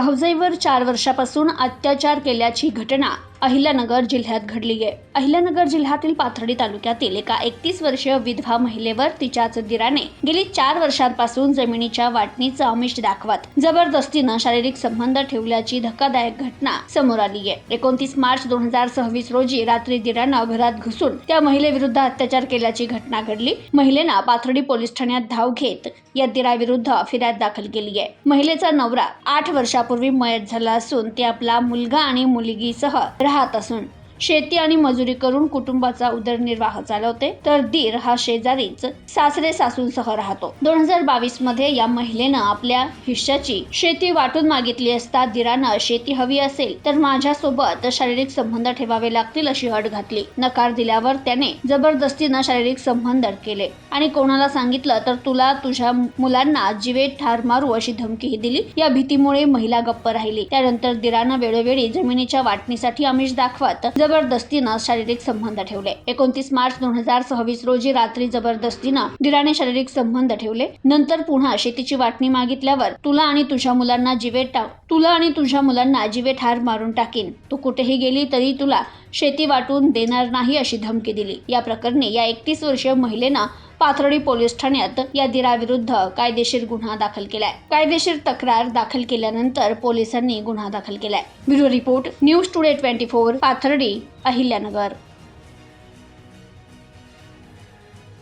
भाऊजाईवर 4 वर्षापासून अत्याचार केल्याची घटना अहिल्यानगर जिल्ह्यात घडली आहे। अहिल्यानगर जिल्ह्यातील पाथर्डी तालुक्यातील एका 31 वर्षीय विधवा महिलेवर तिच्याच दिराने गेली 4 वर्षांपासून जमिनीच्या वाटणीचं आमिष दाखवत जबरदस्तीनं शारीरिक संबंध ठेवल्याची धक्कादायक घटना समोर आली आहे। 29 मार्च 2026 रोजी रात्री दिरानं घरात घुसून त्या महिलेविरुद्ध अत्याचार केल्याची घटना घडली। महिलेनं पाथर्डी पोलीस ठाण्यात धाव घेत या दिराविरुद्ध फिर्याद दाखल केली आहे। महिलेचा नवरा 8 वर्षापूर्वी मयत झाला असून ते आपला मुलगा आणि मुलगीसह राहत असून शेती आणि मजुरी करून कुटुंबाचा उदरनिर्वाह चालवते, तर दीर हा शेजारीच सासरे सासूंसह राहतो। 2022 मध्ये या महिलेनं आपल्या हिश्श्याची शेती वाटून मागितली असता दिरानं शेती हवी असेल तर माझ्यासोबत शारीरिक संबंध ठेवावे लागतील अशी अट घातली। नकार दिल्यावर त्याने जबरदस्तीनं शारीरिक संबंध केले आणि कोणाला सांगितलं तर तुला तुझ्या मुलांना जीवेत ठार मारू अशी धमकीही दिली। या भीतीमुळे महिला गप्प राहिली। त्यानंतर दिरानं वेळोवेळी जमिनीच्या वाटणीसाठी आमिष दाखवत जबरदस्तीनं शारीरिक संबंध ठेवले। 29 मार्च 2026 रोजी रात्री जबरदस्तीनं दिराने शारीरिक संबंध ठेवले। नंतर पुन्हा शेतीची वाटणी मागितल्यावर तुला आणि तुझ्या मुलांना जीवे ठार मारून टाकीन, तू कुठेही गेली तरी तुला शेती वाटून देणार नाही अशी धमकी दिली। या प्रकरणी या 31 वर्षीय महिलेनं पाथर्डी पोलीस ठाण्यात या दिराविरुद्ध कायदेशीर गुन्हा दाखल केलाय। कायदेशीर तक्रार दाखल केल्यानंतर पोलिसांनी गुन्हा दाखल केलाय। Bureau report, news today 24, Pathardi, Ahilyanagar.